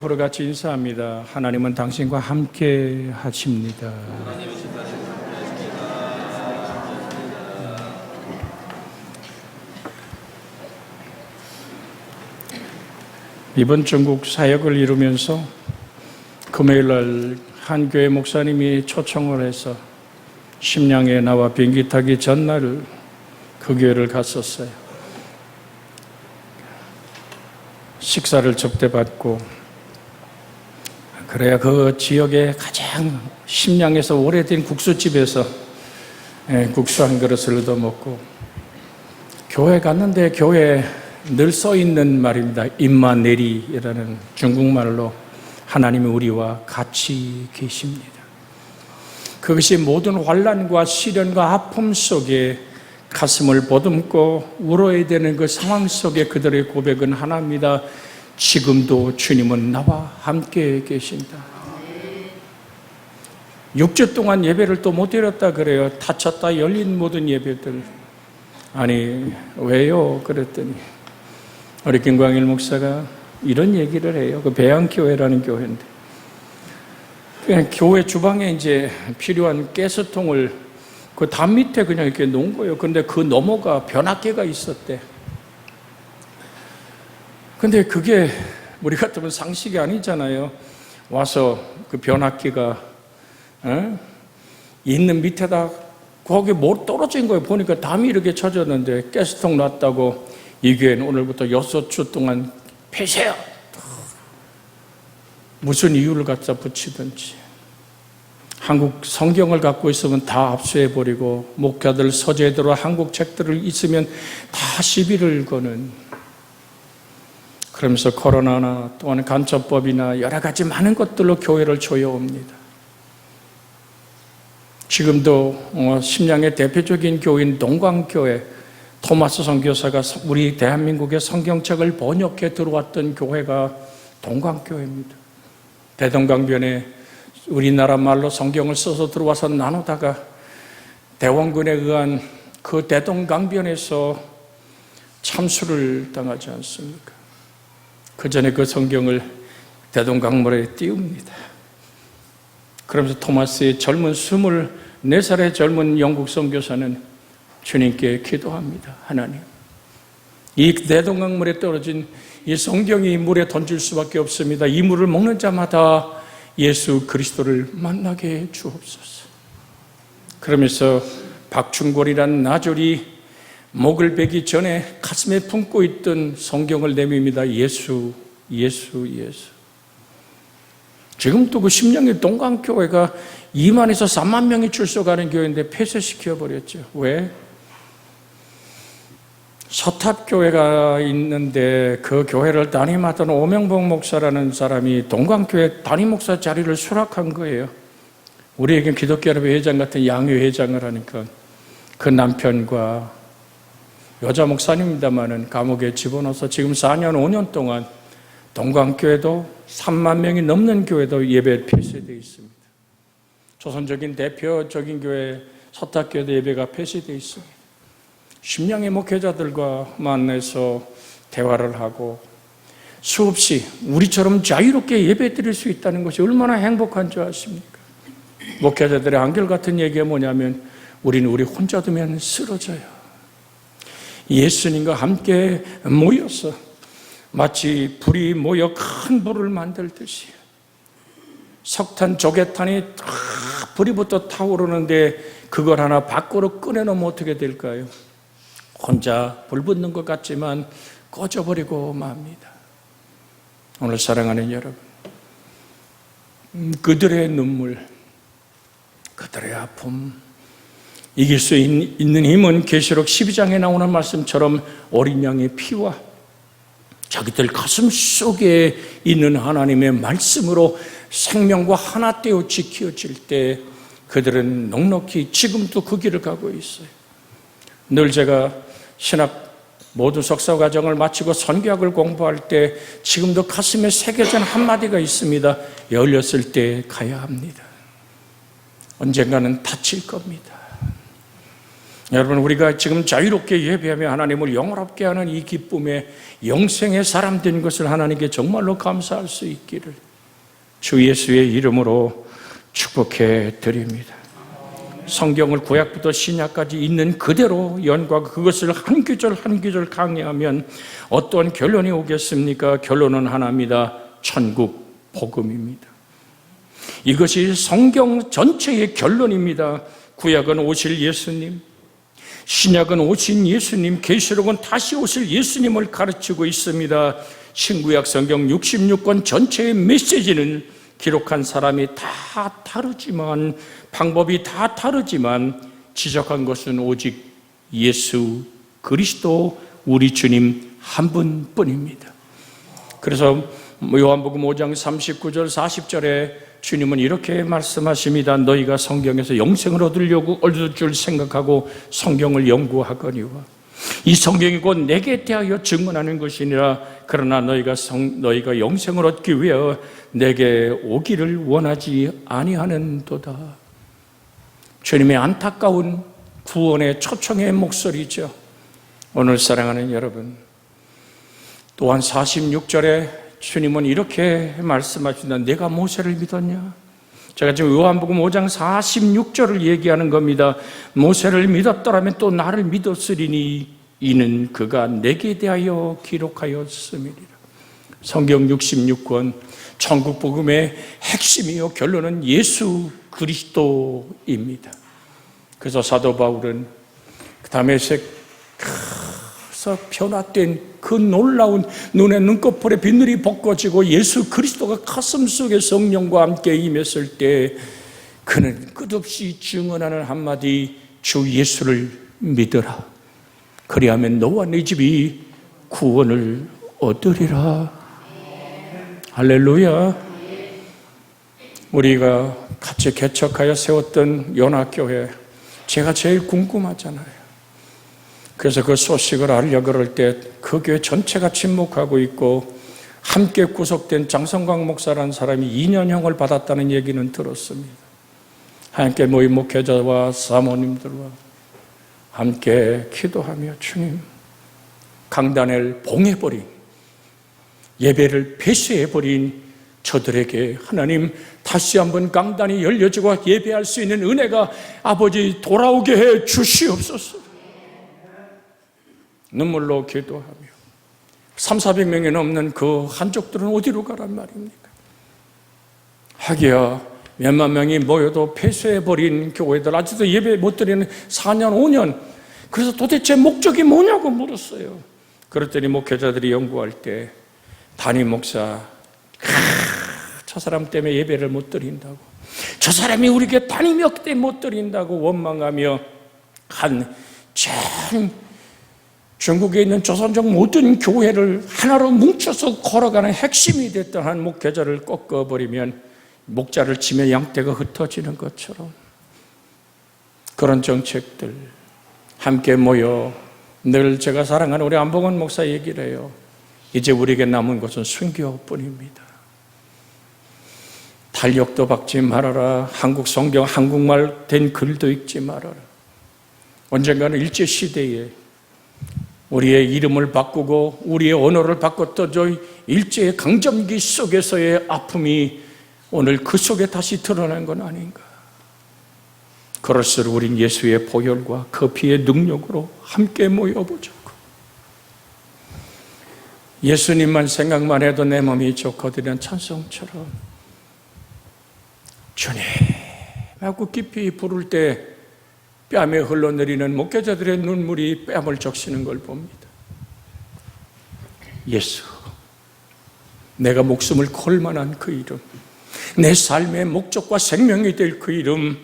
서로 같이 인사합니다. 하나님은 당신과 함께 하십니다. 이번 전국 사역을 이루면서 금요일날 한 교회 목사님이 초청을 해서 심양에 나와 비행기 타기 전날 그 교회를 갔었어요. 식사를 접대받고 그래야 그 지역의 가장 심양에서 오래된 국수집에서 국수 한 그릇을 얻어먹고, 교회 갔는데 교회에 늘 써있는 말입니다. 임마네리라는 중국말로 하나님이 우리와 같이 계십니다. 그것이 모든 환난과 시련과 아픔 속에 가슴을 보듬고 울어야 되는 그 상황 속에 그들의 고백은 하나입니다. 지금도 주님은 나와 함께 계신다. 6주 동안 예배를 또 못 드렸다 그래요. 다쳤다 열린 모든 예배들. 아니 왜요? 그랬더니 우리 김광일 목사가 이런 얘기를 해요. 그 배양교회라는 교회인데, 그냥 교회 주방에 이제 필요한 가스통을 그 담 밑에 그냥 이렇게 놓은 거예요. 근데 그 너머가 변압기가 있었대. 근데 그게 우리 같으면 상식이 아니잖아요. 와서 그 변압기가 있는 밑에다 거기 뭐 떨어진 거예요. 보니까 담이 이렇게 쳐졌는데 가스통 놨다고 이 교회는 오늘부터 6주 동안 폐쇄요. 무슨 이유를 갖다 붙이든지. 한국 성경을 갖고 있으면 다 압수해버리고, 목자들 서재대로 한국 책들을 있으면 다 시비를 거는, 그러면서 코로나나 또한 간첩법이나 여러 가지 많은 것들로 교회를 조여옵니다. 지금도 심양의 대표적인 교인 동광교회, 토마스 선교사가 우리 대한민국의 성경책을 번역해 들어왔던 교회가 동광교회입니다. 대동강변에 우리나라 말로 성경을 써서 들어와서 나누다가 대원군에 의한 그 대동강변에서 참수를 당하지 않습니까? 그 전에 그 성경을 대동강물에 띄웁니다. 그러면서 토마스의 젊은 24살의 젊은 영국 선교사는 주님께 기도합니다. 하나님, 이 대동강물에 떨어진 이 성경이 물에 던질 수밖에 없습니다. 이 물을 먹는 자마다 예수 그리스도를 만나게 해 주옵소서. 그러면서 박충골이란 나졸이 목을 베기 전에 가슴에 품고 있던 성경을 내밉니다. 예수, 예수, 예수. 지금도 그 심양의 동강교회가 2만에서 3만 명이 출석하는 교회인데 폐쇄시켜버렸죠. 왜? 서탑교회가 있는데 그 교회를 담임하던 오명복 목사라는 사람이 동강교회 담임목사 자리를 수락한 거예요. 우리에겐 기독교협회 회장 같은 양회 회장을 하니까 그 남편과 여자 목사님입니다마는 감옥에 집어넣어서 지금 4년, 5년 동안 동강교회도 3만 명이 넘는 교회도 예배 폐쇄되어 있습니다. 조선적인 대표적인 교회 서탁교회도 예배가 폐쇄되어 있습니다. 심양의 목회자들과 만나서 대화를 하고 수없이 우리처럼 자유롭게 예배 드릴 수 있다는 것이 얼마나 행복한 줄 아십니까? 목회자들의 한결같은 얘기가 뭐냐면 우리는 우리 혼자 두면 쓰러져요. 예수님과 함께 모여서 마치 불이 모여 큰 불을 만들듯이 석탄, 조개탄이 불이 붙어 타오르는데 그걸 하나 밖으로 꺼내놓으면 어떻게 될까요? 혼자 불 붙는 것 같지만 꺼져버리고 맙니다. 오늘 사랑하는 여러분, 그들의 눈물, 그들의 아픔, 이길 수 있는 힘은 계시록 12장에 나오는 말씀처럼 어린 양의 피와 자기들 가슴 속에 있는 하나님의 말씀으로 생명과 하나 되어 지켜질 때 그들은 넉넉히 지금도 그 길을 가고 있어요. 늘 제가 신학 모든 석사 과정을 마치고 선교학을 공부할 때 지금도 가슴에 새겨진 한마디가 있습니다. 열렸을 때 가야 합니다. 언젠가는 다칠 겁니다. 여러분, 우리가 지금 자유롭게 예배하며 하나님을 영화롭게 하는 이 기쁨에 영생의 사람 된 것을 하나님께 정말로 감사할 수 있기를 주 예수의 이름으로 축복해 드립니다. 성경을 구약부터 신약까지 있는 그대로 연과 그것을 한 구절 한 구절 강의하면 어떤 결론이 오겠습니까? 결론은 하나입니다. 천국 복음입니다. 이것이 성경 전체의 결론입니다. 구약은 오실 예수님, 신약은 오신 예수님, 계시록은 다시 오실 예수님을 가르치고 있습니다. 신구약 성경 66권 전체의 메시지는 기록한 사람이 다 다르지만, 방법이 다 다르지만 지적한 것은 오직 예수 그리스도 우리 주님 한 분뿐입니다. 그래서 요한복음 5장 39절 40절에 주님은 이렇게 말씀하십니다. 너희가 성경에서 영생을 얻을 줄 생각하고 성경을 연구하거니와 이 성경이 곧 내게 대하여 증언하는 것이니라. 그러나 너희가 영생을 얻기 위하여 내게 오기를 원하지 아니하는도다. 주님의 안타까운 구원의 초청의 목소리죠. 오늘 사랑하는 여러분, 또한 46절에 주님은 이렇게 말씀하신다. 내가 모세를 믿었냐? 제가 지금 요한복음 5장 46절을 얘기하는 겁니다. 모세를 믿었더라면 또 나를 믿었으리니 이는 그가 내게 대하여 기록하였음이니라. 성경 66권 천국 복음의 핵심이요 결론은 예수 그리스도입니다. 그래서 사도 바울은 다메섹에서 변화된 그 놀라운 눈에 눈꺼풀에 비늘이 벗겨지고 예수 그리스도가 가슴속에 성령과 함께 임했을 때 그는 끝없이 증언하는 한마디, 주 예수를 믿어라. 그리하면 너와 네 집이 구원을 얻으리라. 할렐루야. 우리가 같이 개척하여 세웠던 연합교회, 제가 제일 궁금하잖아요. 그래서 그 소식을 알려 그럴 때 그 교회 전체가 침묵하고 있고, 함께 구속된 장성광 목사라는 사람이 2년형을 받았다는 얘기는 들었습니다. 함께 모인 목회자와 사모님들과 함께 기도하며 주님, 강단을 봉해버린, 예배를 폐쇄해버린 저들에게 하나님 다시 한번 강단이 열려지고 예배할 수 있는 은혜가 아버지 돌아오게 해 주시옵소서. 눈물로 기도하며 300~400명이 넘는 그 한족들은 어디로 가란 말입니까? 하기야 몇만 명이 모여도 폐쇄해버린 교회들, 아직도 예배 못 드리는 4년, 5년. 그래서 도대체 목적이 뭐냐고 물었어요. 그랬더니 목회자들이 연구할 때 담임 목사, 저 사람 때문에 예배를 못 드린다고, 저 사람이 우리 교회 담임이었기 때문에 못 드린다고 원망하며 중국에 있는 조선족 모든 교회를 하나로 뭉쳐서 걸어가는 핵심이 됐던 한 목회자를 꺾어버리면 목자를 치며 양떼가 흩어지는 것처럼 그런 정책들 함께 모여 늘 제가 사랑하는 우리 안봉원 목사 얘기를 해요. 이제 우리에게 남은 것은 순교뿐입니다. 달력도 박지 말아라. 한국 성경 한국말 된 글도 읽지 말아라. 언젠가는 일제시대에 우리의 이름을 바꾸고 우리의 언어를 바꿨던 저 일제의 강점기 속에서의 아픔이 오늘 그 속에 다시 드러난 건 아닌가. 그럴수록 우린 예수의 보혈과 그 피의 능력으로 함께 모여보자고. 예수님만 생각만 해도 내 몸이 좋거든요. 찬송처럼 주님 하고 깊이 부를 때 뺨에 흘러내리는 목회자들의 눈물이 뺨을 적시는 걸 봅니다. 예수, 내가 목숨을 걸 만한 그 이름, 내 삶의 목적과 생명이 될 그 이름,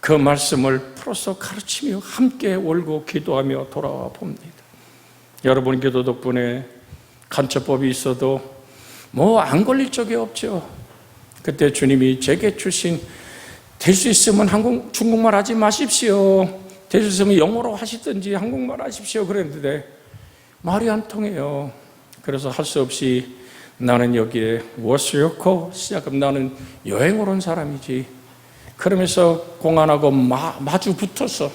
그 말씀을 풀어서 가르치며 함께 울고 기도하며 돌아와 봅니다. 여러분 기도 덕분에 간첩법이 있어도 안 걸릴 적이 없죠. 그때 주님이 제게 주신 될 수 있으면 중국말 하지 마십시오. 될 수 있으면 영어로 하시든지 한국말 하십시오. 그랬는데 말이 안 통해요. 그래서 할 수 없이 나는 여기에 What's your call? 시작하면 나는 여행을 온 사람이지. 그러면서 공안하고 마주 붙어서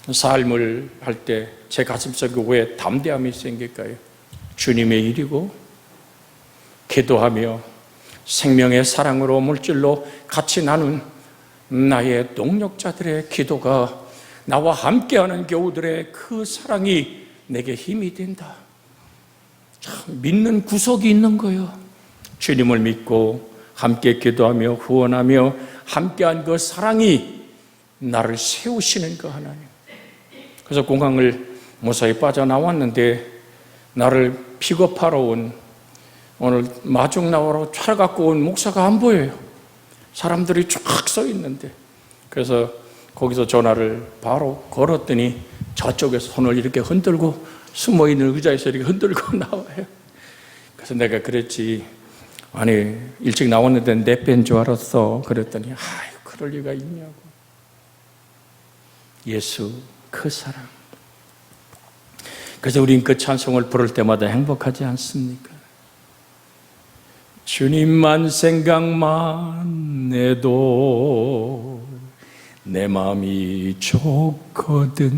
삶을 할 때 제 가슴속에 왜 담대함이 생길까요? 주님의 일이고 기도하며 생명의 사랑으로 물질로 같이 나눈 나의 동력자들의 기도가 나와 함께하는 교우들의 그 사랑이 내게 힘이 된다. 참 믿는 구석이 있는 거예요. 주님을 믿고 함께 기도하며 후원하며 함께한 그 사랑이 나를 세우시는 거 하나님. 그래서 공항을 무사히 빠져나왔는데 나를 픽업하러 온 오늘 마중 나와로 차를 갖고 온 목사가 안 보여요. 사람들이 쫙 서 있는데 그래서 거기서 전화를 바로 걸었더니 저쪽에서 손을 이렇게 흔들고 숨어있는 의자에서 이렇게 흔들고 나와요. 그래서 내가 그랬지, 아니 일찍 나왔는데 내 뺀 줄 알았어. 그랬더니 아유 그럴 리가 있냐고. 예수 그 사랑. 그래서 우린 그 찬송을 부를 때마다 행복하지 않습니까? 주님만 생각만 해도 내 마음이 좋거든.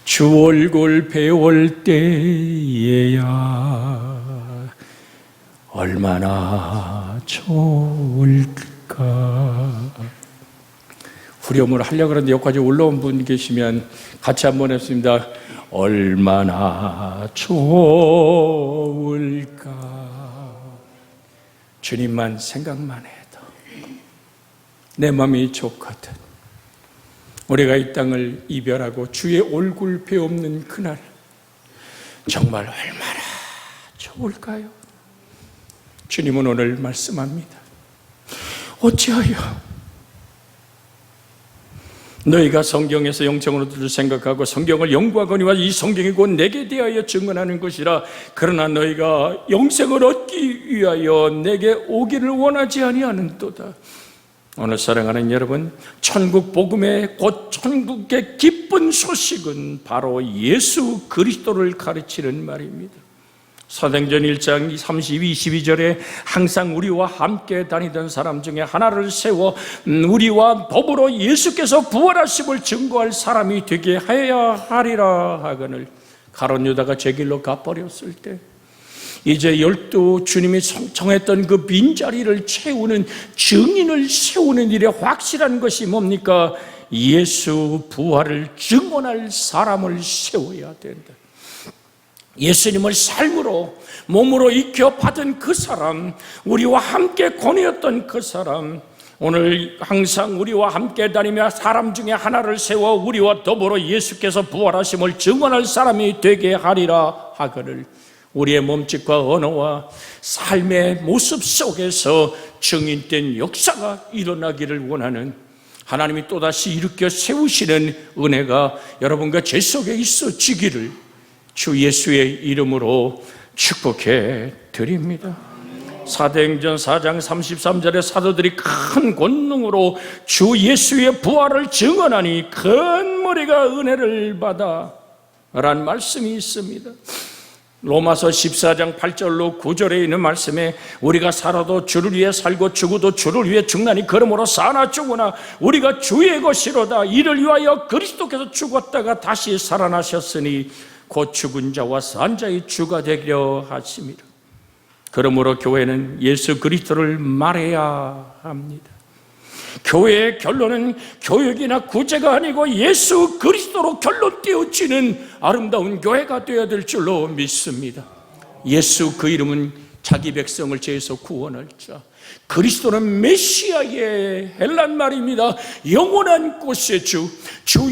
주 얼굴 배울 때에야 얼마나 좋을까. 후렴을 하려고 그러는데 여기까지 올라온 분 계시면 같이 한번 했습니다. 얼마나 좋을까. 주님만 생각만 해도 내 마음이 좋거든. 우리가 이 땅을 이별하고 주의 얼굴 배없는 그날 정말 얼마나 좋을까요? 주님은 오늘 말씀합니다. 어찌하여 너희가 성경에서 영적으로 생각하고 성경을 연구하거니와 이 성경이 곧 내게 대하여 증언하는 것이라. 그러나 너희가 영생을 얻기 위하여 내게 오기를 원하지 아니하는도다. 오늘 사랑하는 여러분, 천국 복음의 곧 천국의 기쁜 소식은 바로 예수 그리스도를 가르치는 말입니다. 사도행전 1장 32, 22절에 항상 우리와 함께 다니던 사람 중에 하나를 세워 우리와 더불어 예수께서 부활하심을 증거할 사람이 되게 하여야 하리라 하거늘. 가룟 유다가 제 길로 가버렸을 때 이제 12 주님이 정했던 그 빈자리를 채우는 증인을 세우는 일에 확실한 것이 뭡니까? 예수 부활을 증언할 사람을 세워야 된다. 예수님을 삶으로 몸으로 익혀 받은 그 사람, 우리와 함께 권하였던 그 사람, 오늘 항상 우리와 함께 다니며 사람 중에 하나를 세워 우리와 더불어 예수께서 부활하심을 증언할 사람이 되게 하리라 하거늘. 우리의 몸짓과 언어와 삶의 모습 속에서 증인된 역사가 일어나기를 원하는 하나님이 또다시 일으켜 세우시는 은혜가 여러분과 제 속에 있어지기를 주 예수의 이름으로 축복해 드립니다. 사도행전 4장 33절에 사도들이 큰 권능으로 주 예수의 부활을 증언하니 큰 무리가 은혜를 받아 라는 말씀이 있습니다. 로마서 14장 8절로 9절에 있는 말씀에 우리가 살아도 주를 위해 살고 죽어도 주를 위해 죽나니 그러므로 사나 죽으나 우리가 주의 것이로다. 이를 위하여 그리스도께서 죽었다가 다시 살아나셨으니 곧 죽은 자와 산 자의 주가 되려 하심이라. 그러므로 교회는 예수 그리스도를 말해야 합니다. 교회의 결론은 교육이나 구제가 아니고 예수 그리스도로 결론 띄어지는 아름다운 교회가 되어야 될 줄로 믿습니다. 예수 그 이름은 자기 백성을 죄에서 구원할 자, 그리스도는 메시아의 헬란 말입니다. 영원한 곳의 주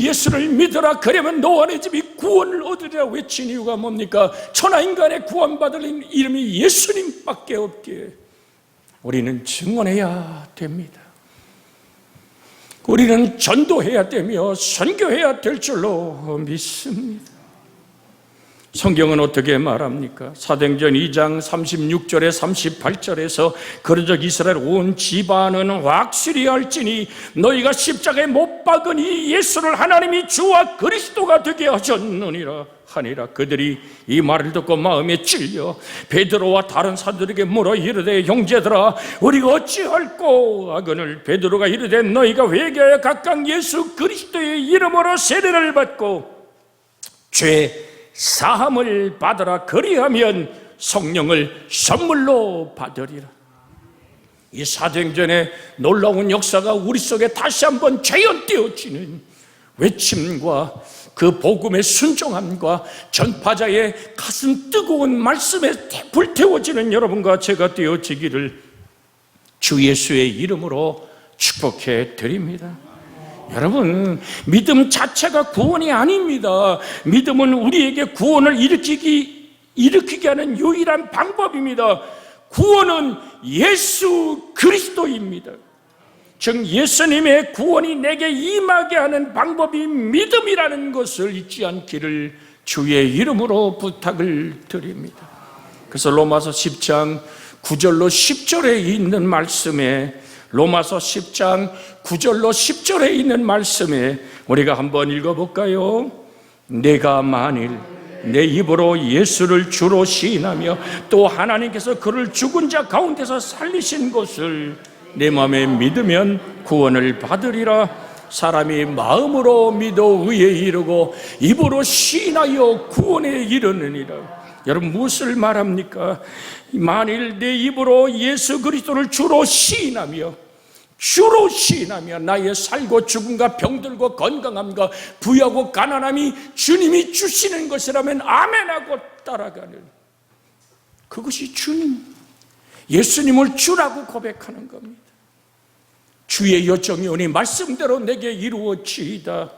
예수를 믿어라. 그러면 너와 내 집이 구원을 얻으리라 외친 이유가 뭡니까? 천하인간의 구원받을 이름이 예수님밖에 없기에 우리는 증언해야 됩니다. 우리는 전도해야 되며 선교해야 될 줄로 믿습니다. 성경은 어떻게 말합니까? 사도행전 2장 36절에 38절에서 그러적 이스라엘 온 집안은 확실히 알지니 너희가 십자가에 못 박으니 예수를 하나님이 주와 그리스도가 되게 하셨느니라 하니라. 그들이 이 말을 듣고 마음에 찔려 베드로와 다른 사도들에게 물어 이르되 형제들아 우리가 어찌할꼬 하거늘 베드로가 이르되 너희가 회개하여 각각 예수 그리스도의 이름으로 세례를 받고 죄 사함을 받으라. 그리하면 성령을 선물로 받으리라. 이 사도행전의 놀라운 역사가 우리 속에 다시 한번 재현되어지는 외침과 그 복음의 순종함과 전파자의 가슴 뜨거운 말씀에 불태워지는 여러분과 제가 되어지기를 주 예수의 이름으로 축복해 드립니다. 여러분, 믿음 자체가 구원이 아닙니다. 믿음은 우리에게 구원을 일으키게 하는 유일한 방법입니다. 구원은 예수 그리스도입니다. 즉 예수님의 구원이 내게 임하게 하는 방법이 믿음이라는 것을 잊지 않기를 주의 이름으로 부탁을 드립니다. 그래서 로마서 10장 9절로 10절에 있는 말씀에 로마서 10장 9절로 10절에 있는 말씀에 우리가 한번 읽어볼까요? 내가 만일 내 입으로 예수를 주로 시인하며 또 하나님께서 그를 죽은 자 가운데서 살리신 것을 내 마음에 믿으면 구원을 받으리라. 사람이 마음으로 믿어 의에 이르고 입으로 시인하여 구원에 이르느니라. 여러분 무엇을 말합니까? 만일 내 입으로 예수 그리스도를 주로 시인하며 나의 살고 죽음과 병들고 건강함과 부유하고 가난함이 주님이 주시는 것이라면 아멘하고 따라가는, 그것이 주님, 예수님을 주라고 고백하는 겁니다. 주의 여정이 오니 말씀대로 내게 이루어지이다.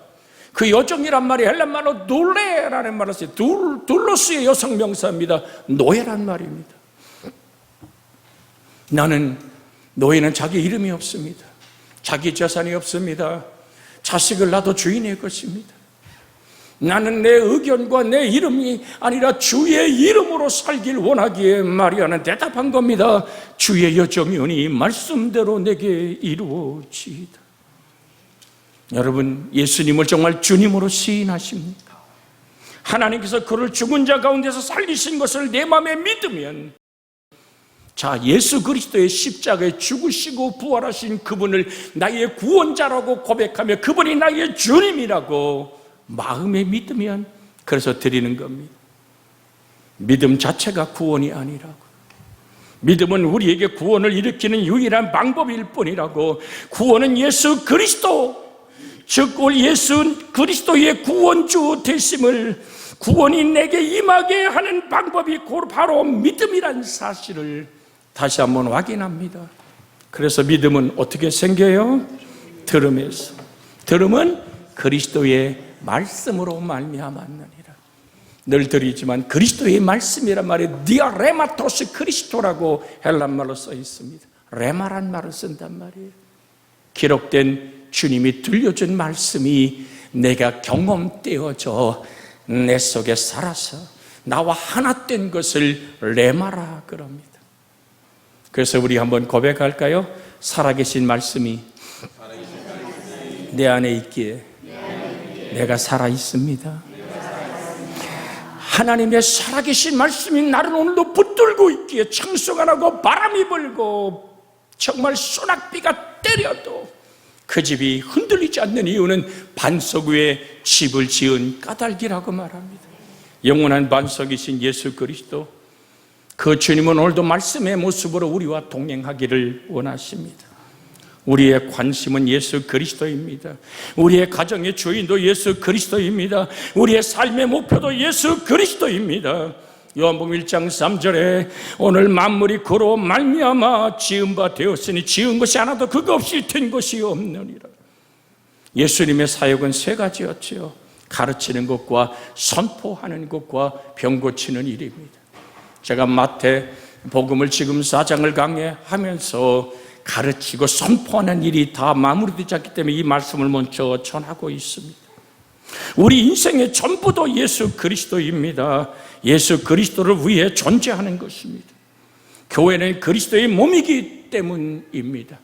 그 여정이란 말이 헬란말로 놀레라는 말을 써요. 둘로스의 여성명사입니다. 노예란 말입니다. 노예는 자기 이름이 없습니다. 자기 재산이 없습니다. 자식을 낳아도 주인의 것입니다. 나는 내 의견과 내 이름이 아니라 주의 이름으로 살길 원하기에 마리아는 대답한 겁니다. 주의 여정이 오니 말씀대로 내게 이루어지이다. 여러분, 예수님을 정말 주님으로 시인하십니까? 하나님께서 그를 죽은 자 가운데서 살리신 것을 내 마음에 믿으면, 자, 예수 그리스도의 십자가에 죽으시고 부활하신 그분을 나의 구원자라고 고백하며 그분이 나의 주님이라고 마음에 믿으면, 그래서 드리는 겁니다. 믿음 자체가 구원이 아니라고. 믿음은 우리에게 구원을 일으키는 유일한 방법일 뿐이라고. 구원은 예수 그리스도, 즉 예수 그리스도의 구원주 되심을, 구원이 내게 임하게 하는 방법이 바로 믿음이란 사실을 다시 한번 확인합니다. 그래서 믿음은 어떻게 생겨요? 들음에서. 들음은 그리스도의 말씀으로 말미암았느니라. 늘 드리지만 그리스도의 말씀이란 말이 디아레마토스 크리스토라고 헬란말로 써 있습니다. 레마란 말을 쓴단 말이에요. 기록된 주님이 들려준 말씀이 내가 경험되어져 내 속에 살아서 나와 하나 된 것을 레마라 그럽니다. 그래서 우리 한번 고백할까요? 살아계신 말씀이 내 안에 있기에 내가 살아 있습니다. 하나님의 살아계신 말씀이 나를 오늘도 붙들고 있기에 창수가 나고 바람이 불고 정말 소낙비가 때려도 그 집이 흔들리지 않는 이유는 반석 위에 집을 지은 까닭이라고 말합니다. 영원한 반석이신 예수 그리스도, 그 주님은 오늘도 말씀의 모습으로 우리와 동행하기를 원하십니다. 우리의 관심은 예수 그리스도입니다. 우리의 가정의 주인도 예수 그리스도입니다. 우리의 삶의 목표도 예수 그리스도입니다. 요한복음 1장 3절에 오늘 만물이 그로 말미암아 지은 바 되었으니 지은 것이 하나도 그거 없이 된 것이 없느니라. 예수님의 사역은 세 가지였지요. 가르치는 것과 선포하는 것과 병 고치는 일입니다. 제가 마태복음을 지금 4장을 강해하면서 가르치고 선포하는 일이 다 마무리되지 않기 때문에 이 말씀을 먼저 전하고 있습니다. 우리 인생의 전부도 예수 그리스도입니다. 예수 그리스도를 위해 존재하는 것입니다. 교회는 그리스도의 몸이기 때문입니다.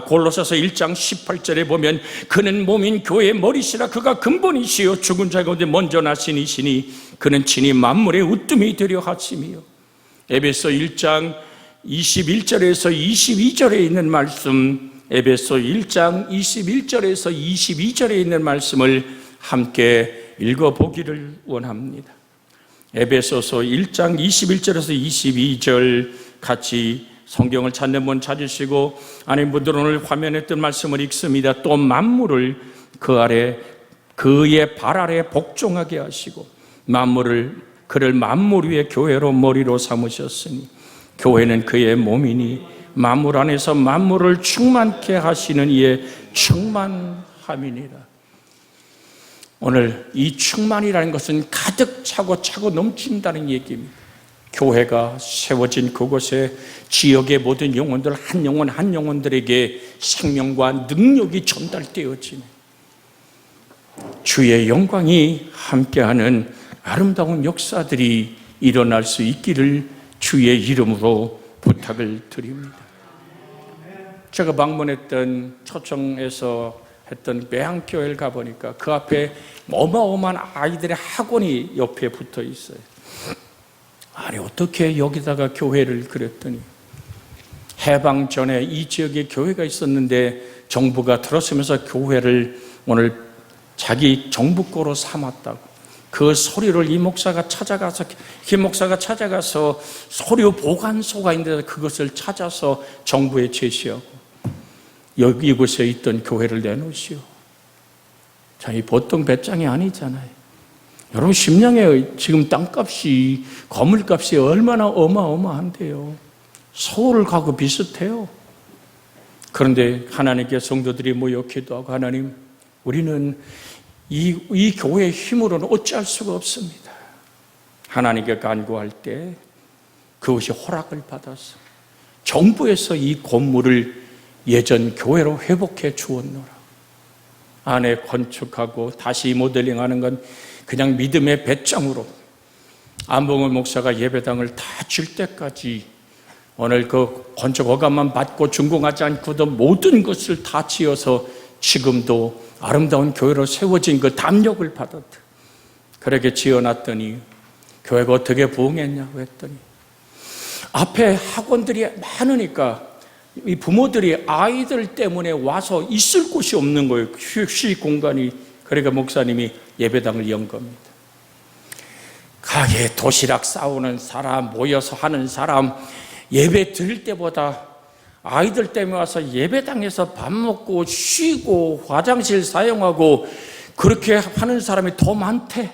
골로새서 1장 18절에 보면 그는 몸인 교회의 머리시라. 그가 근본이시요 죽은 자 가운데 먼저 나신 이시니 그는 친히 만물의 으뜸이 되려 하심이요. 에베소 1장 21절에서 22절에 있는 말씀, 에베소 1장 21절에서 22절에 있는 말씀을 함께 읽어보기를 원합니다. 에베소서 1장 21절에서 22절 같이 성경을 찾는 분 찾으시고, 아닌 분들은 오늘 화면에 뜬 말씀을 읽습니다. 또 만물을 그 아래 그의 발 아래 복종하게 하시고 그를 만물 위의 교회로 머리로 삼으셨으니 교회는 그의 몸이니 만물 안에서 만물을 충만케 하시는 이의 충만함이니라. 오늘 이 충만이라는 것은 가득 차고 넘친다는 얘기입니다. 교회가 세워진 그곳에 지역의 모든 영혼들, 한 영혼들에게 생명과 능력이 전달되어지는 주의 영광이 함께하는 아름다운 역사들이 일어날 수 있기를 주의 이름으로 부탁을 드립니다. 제가 방문했던 초청에서 했던 매항교회를 가보니까 그 앞에 어마어마한 아이들의 학원이 옆에 붙어 있어요. 아니, 어떻게 여기다가 교회를 그랬더니 해방 전에 이 지역에 교회가 있었는데 정부가 들어서면서 교회를 오늘 자기 정부거로 삼았다고. 그 서류를 김 목사가 찾아가서 서류 보관소가 있는데 그것을 찾아서 정부에 제시하고 이곳에 있던 교회를 내놓으시오. 자, 이 보통 배짱이 아니잖아요. 여러분, 심령의 지금 땅값이, 건물값이 얼마나 어마어마한데요. 서울을 가고 비슷해요. 그런데 하나님께 성도들이 모여 기도하고, 하나님, 우리는 이 교회의 힘으로는 어찌할 수가 없습니다. 하나님께 간구할 때 그것이 허락을 받아서 정부에서 이 건물을 예전 교회로 회복해 주었노라. 안에 건축하고 다시 모델링하는 건 그냥 믿음의 배짱으로 안봉을 목사가 예배당을 다 줄 때까지 오늘 그 건축 허가만 받고 준공하지 않고도 모든 것을 다 지어서 지금도 아름다운 교회로 세워진 그 담력을 받았다. 그렇게 지어놨더니 교회가 어떻게 부흥했냐고 했더니 앞에 학원들이 많으니까 이 부모들이 아이들 때문에 와서 있을 곳이 없는 거예요. 휴식 공간이. 그러니까 목사님이 예배당을 연 겁니다. 가게 도시락 싸우는 사람, 모여서 하는 사람, 예배 드릴 때보다 아이들 때문에 와서 예배당에서 밥 먹고 쉬고 화장실 사용하고 그렇게 하는 사람이 더 많대.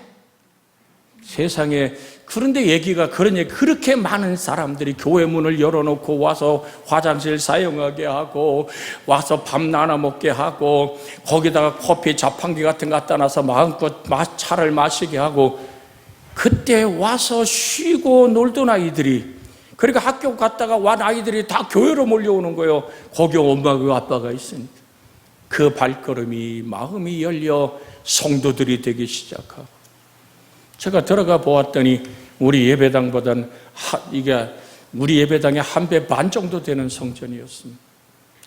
세상에. 그런데 그렇게 많은 사람들이 교회 문을 열어놓고 와서 화장실 사용하게 하고 와서 밥 나눠 먹게 하고 거기다가 커피 자판기 같은 거 갖다 놔서 마음껏 차를 마시게 하고 그때 와서 쉬고 놀던 아이들이, 그러니까 학교 갔다가 wan 아이들이 다 교회로 몰려오는 거예요. 거기 엄마가 아빠가 있으니까. 그 발걸음이 마음이 열려 성도들이 되기 시작하고, 제가 들어가 보았더니 우리 예배당보다는 우리 예배당의 1배 반 정도 되는 성전이었습니다.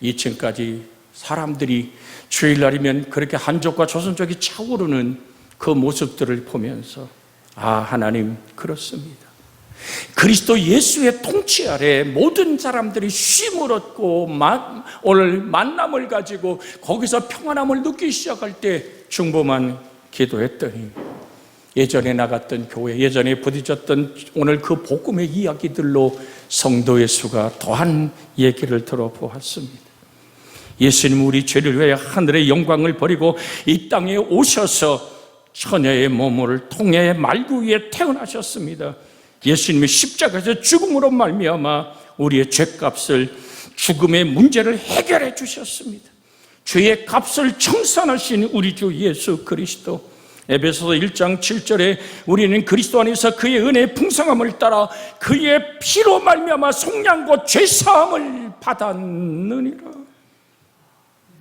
2층까지 사람들이 주일날이면 그렇게 한족과 조선족이 차오르는 그 모습들을 보면서 하나님, 그렇습니다. 그리스도 예수의 통치 아래 모든 사람들이 쉼을 얻고 오늘 만남을 가지고 거기서 평안함을 느끼기 시작할 때 중보만 기도했더니 예전에 나갔던 교회, 예전에 부딪혔던 오늘 그 복음의 이야기들로 성도의 수가 더한 얘기를 들어보았습니다. 예수님 우리 죄를 위하여 하늘의 영광을 버리고 이 땅에 오셔서 처녀의 몸을 통해 말구 위에 태어나셨습니다. 예수님의 십자가에서 죽음으로 말미암아 우리의 죄값을, 죽음의 문제를 해결해 주셨습니다. 죄의 값을 청산하신 우리 주 예수 그리스도. 에베소서 1장 7절에 우리는 그리스도 안에서 그의 은혜의 풍성함을 따라 그의 피로 말미암아 속량과 죄사함을 받았느니라.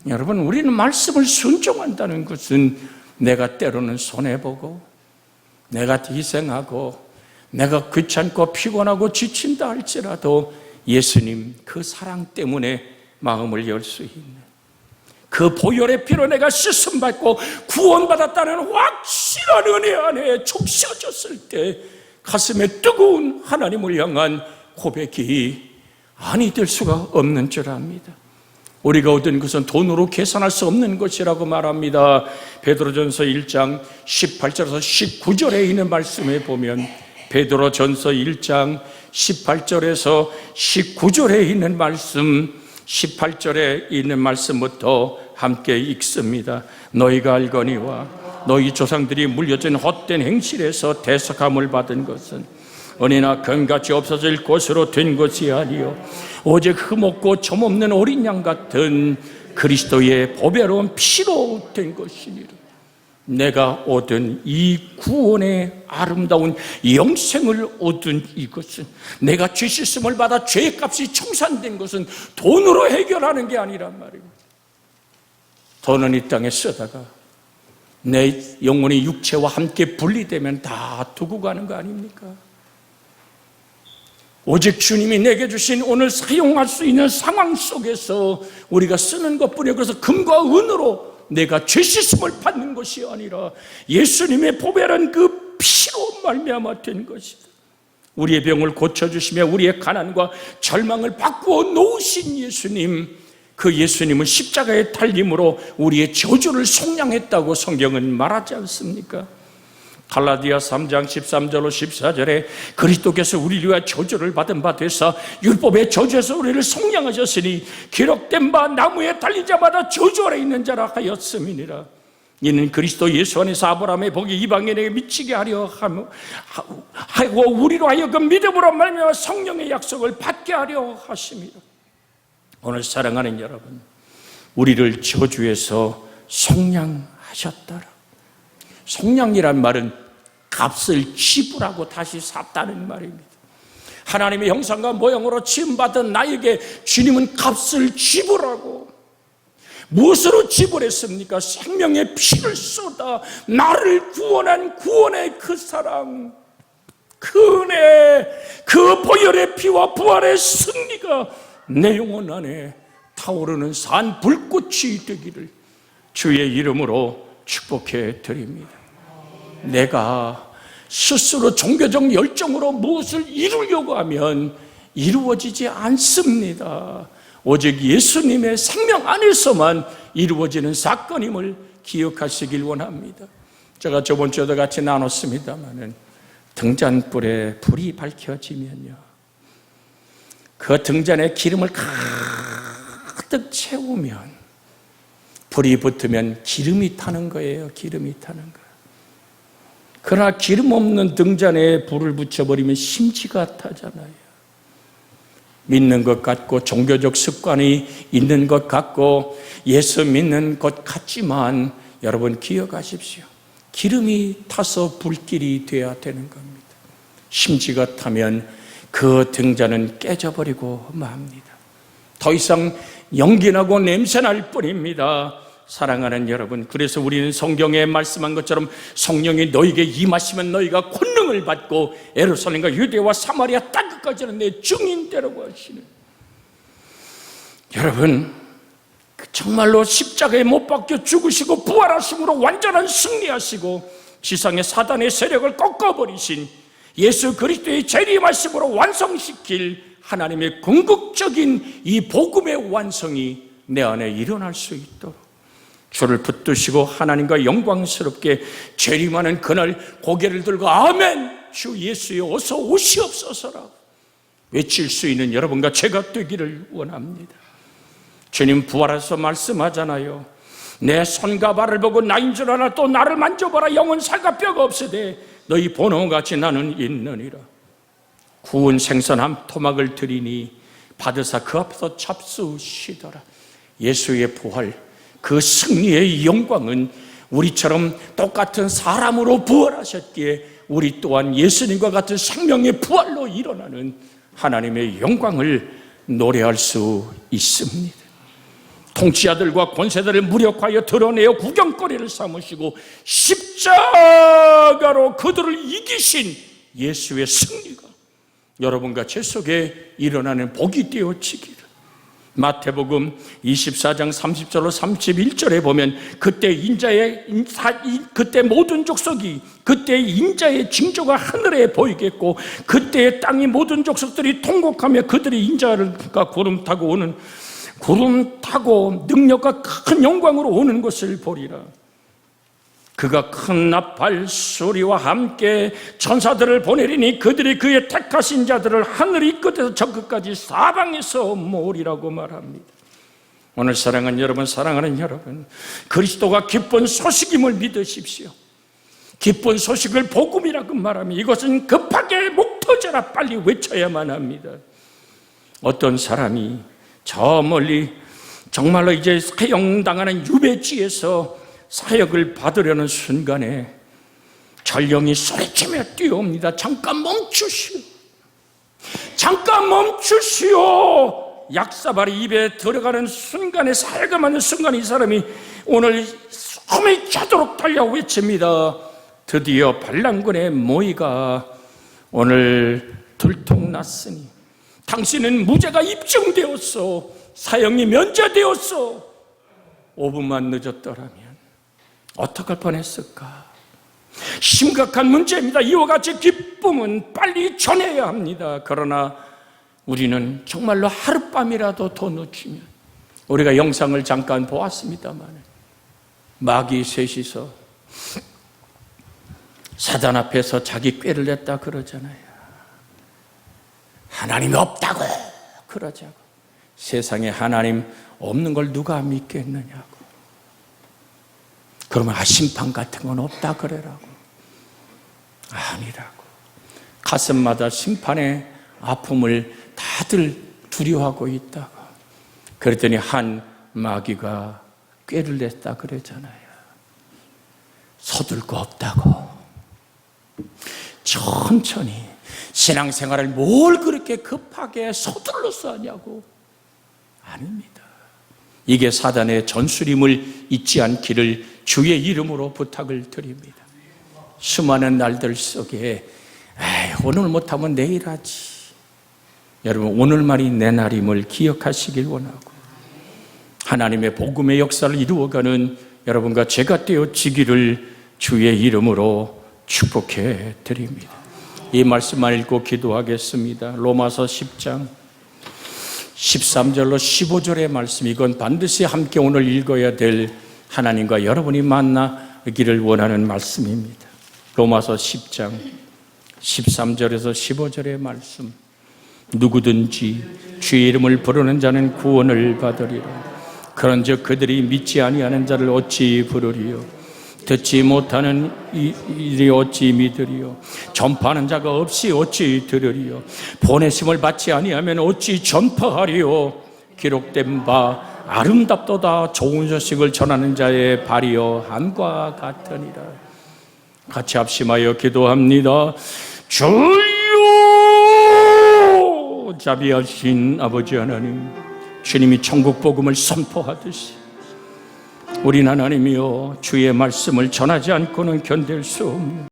여러분, 우리는 말씀을 순종한다는 것은 내가 때로는 손해보고, 내가 희생하고, 내가 귀찮고 피곤하고 지친다 할지라도 예수님 그 사랑 때문에 마음을 열 수 있는, 그 보혈의 피로 내가 씻음받고 구원받았다는 확실한 은혜 안에 적셔졌을 때 가슴에 뜨거운 하나님을 향한 고백이 아니 될 수가 없는 줄 압니다. 우리가 얻은 것은 돈으로 계산할 수 없는 것이라고 말합니다. 베드로전서 1장 18절에서 19절에 있는 말씀에 보면, 베드로전서 1장 18절에서 19절에 있는 말씀, 18절에 있는 말씀부터 함께 읽습니다. 너희가 알거니와 너희 조상들이 물려준 헛된 행실에서 대속함을 받은 것은 은혜나 금같이 없어질 것으로 된 것이 아니요 오직 흠없고 점없는 어린 양 같은 그리스도의 보배로운 피로 된 것이니라. 내가 얻은 이 구원의 아름다운 영생을 얻은 이것은, 내가 죄 씻음을 받아 죄값이 청산된 것은 돈으로 해결하는 게 아니란 말입니다. 돈은 이 땅에 쓰다가 내 영혼이 육체와 함께 분리되면 다 두고 가는 거 아닙니까? 오직 주님이 내게 주신 오늘 사용할 수 있는 상황 속에서 우리가 쓰는 것뿐이에요. 그래서 금과 은으로 내가 죄 씻음을 받는 것이 아니라 예수님의 보배란 그 피로 말미암아 된 것이다. 우리의 병을 고쳐주시며 우리의 가난과 절망을 바꾸어 놓으신 예수님, 그 예수님은 십자가의 달림으로 우리의 저주를 속량했다고 성경은 말하지 않습니까? 갈라디아 3장 13절로 14절에 그리스도께서 우리를 위하여 저주를 받은 바 되사 율법의 저주에서 우리를 속량하셨으니 기록된 바 나무에 달린 자마다 저주 아래 있는 자라 하였음이니라. 이는 그리스도 예수 안에서 아브라함의 복이 이방인에게 미치게 하려 하고 우리로 하여금 믿음으로 말미암아 성령의 약속을 받게 하려 하심이라. 오늘 사랑하는 여러분, 우리를 저주에서 속량하셨더라. 속량이란 말은 값을 지불하고 다시 샀다는 말입니다. 하나님의 형상과 모형으로 지음받은 나에게 주님은 값을 지불하고, 무엇으로 지불했습니까? 생명의 피를 쏟아 나를 구원한 구원의 그 사랑, 그 은혜, 그 보혈의 피와 부활의 승리가 내 영혼 안에 타오르는 산 불꽃이 되기를 주의 이름으로 축복해 드립니다. 내가 스스로 종교적 열정으로 무엇을 이루려고 하면 이루어지지 않습니다. 오직 예수님의 생명 안에서만 이루어지는 사건임을 기억하시길 원합니다. 제가 저번 주에도 같이 나눴습니다마는 등잔불에 불이 밝혀지면요, 그 등잔에 기름을 가득 채우면 불이 붙으면 기름이 타는 거예요. 기름이 타는 거예요. 그러나 기름 없는 등잔에 불을 붙여버리면 심지가 타잖아요. 믿는 것 같고 종교적 습관이 있는 것 같고 예수 믿는 것 같지만 여러분 기억하십시오. 기름이 타서 불길이 되어야 되는 겁니다. 심지가 타면 그 등잔은 깨져버리고 맙니다. 더 이상 연기나고 냄새날 뿐입니다. 사랑하는 여러분, 그래서 우리는 성경에 말씀한 것처럼 성령이 너에게 임하시면 너희가 권능을 받고 예루살렘과 유대와 사마리아 땅끝까지는 내 증인되라고 하시는, 여러분 정말로 십자가에 못 박혀 죽으시고 부활하심으로 완전한 승리하시고 지상의 사단의 세력을 꺾어버리신 예수 그리스도의 재림하심으로 완성시킬 하나님의 궁극적인 이 복음의 완성이 내 안에 일어날 수 있도록 주를 붙드시고 하나님과 영광스럽게 재림하는 그날 고개를 들고 아멘 주 예수여 어서 오시옵소서라 외칠 수 있는 여러분과 제가 되기를 원합니다. 주님 부활해서 말씀하잖아요. 내 손과 발을 보고 나인 줄 알아 또 나를 만져보라. 영은 살과 뼈가 없으되 너희 본호같이 나는 있느니라. 구운 생선 한 토막을 드리니 받으사 그 앞에서 잡수시더라. 예수의 부활, 그 승리의 영광은 우리처럼 똑같은 사람으로 부활하셨기에 우리 또한 예수님과 같은 생명의 부활로 일어나는 하나님의 영광을 노래할 수 있습니다. 통치자들과 권세들을 무력화하여 드러내어 구경거리를 삼으시고 십자가로 그들을 이기신 예수의 승리가 여러분과 제 속에 일어나는 복이 되어지기를. 마태복음 24장 30절로 31절에 보면 그때 모든 족속이, 그때 인자의 징조가 하늘에 보이겠고 그때 땅의 모든 족속들이 통곡하며 그들이 인자가 구름 타고 능력과 큰 영광으로 오는 것을 보리라. 그가 큰 나팔 소리와 함께 천사들을 보내리니 그들이 그의 택하신 자들을 하늘 이 끝에서 저 끝까지 사방에서 모으리라고 말합니다. 오늘 사랑하는 여러분, 그리스도가 기쁜 소식임을 믿으십시오. 기쁜 소식을 복음이라고 말하면 이것은 급하게 목 터져라 빨리 외쳐야만 합니다. 어떤 사람이 저 멀리 정말로 이제 사형당하는 유배지에서 사역을 받으려는 순간에 전령이 소리치며 뛰어옵니다. 잠깐 멈추시오. 잠깐 멈추시오. 약사발이 입에 들어가는 순간에, 사역을 맡는 순간에 이 사람이 오늘 숨이 차도록 달려 외칩니다. 드디어 반란군의 모의가 오늘 들통났으니 당신은 무죄가 입증되었어. 사형이 면제되었어. 5분만 늦었더라면 어떡할 뻔했을까? 심각한 문제입니다. 이와 같이 기쁨은 빨리 전해야 합니다. 그러나 우리는 정말로 하룻밤이라도 더 놓치면, 우리가 영상을 잠깐 보았습니다만 마귀 셋이서 사단 앞에서 자기 꾀를 냈다 그러잖아요. 하나님이 없다고 그러자고. 세상에 하나님 없는 걸 누가 믿겠느냐고. 그러면 심판 같은 건 없다 그래라고. 아니라고. 가슴마다 심판의 아픔을 다들 두려워하고 있다고. 그랬더니 한 마귀가 꾀를 냈다 그러잖아요. 서둘 거 없다고. 천천히. 신앙생활을 뭘 그렇게 급하게 서둘러서 하냐고. 아닙니다. 이게 사단의 전술임을 잊지 않기를 주의 이름으로 부탁을 드립니다. 수많은 날들 속에 오늘 못하면 내일 하지. 여러분, 오늘만이 내 날임을 기억하시길 원하고 하나님의 복음의 역사를 이루어가는 여러분과 제가 되어지기를 주의 이름으로 축복해 드립니다. 이 말씀만 읽고 기도하겠습니다. 로마서 10장 13절로 15절의 말씀, 이건 반드시 함께 오늘 읽어야 될 하나님과 여러분이 만나기를 원하는 말씀입니다. 로마서 10장 13절에서 15절의 말씀. 누구든지 주의 이름을 부르는 자는 구원을 받으리라. 그런즉 그들이 믿지 아니하는 자를 어찌 부르리요? 듣지 못하는 이들이 어찌 믿으리요? 전파하는 자가 없이 어찌 들으리요? 보내심을 받지 아니하면 어찌 전파하리요? 기록된 바 아름답도다 좋은 소식을 전하는 자의 발이요 함과 같으니라. 같이 합심하여 기도합니다. 주여, 자비하신 아버지 하나님, 주님이 천국 복음을 선포하듯이 우린 하나님이여 주의 말씀을 전하지 않고는 견딜 수 없는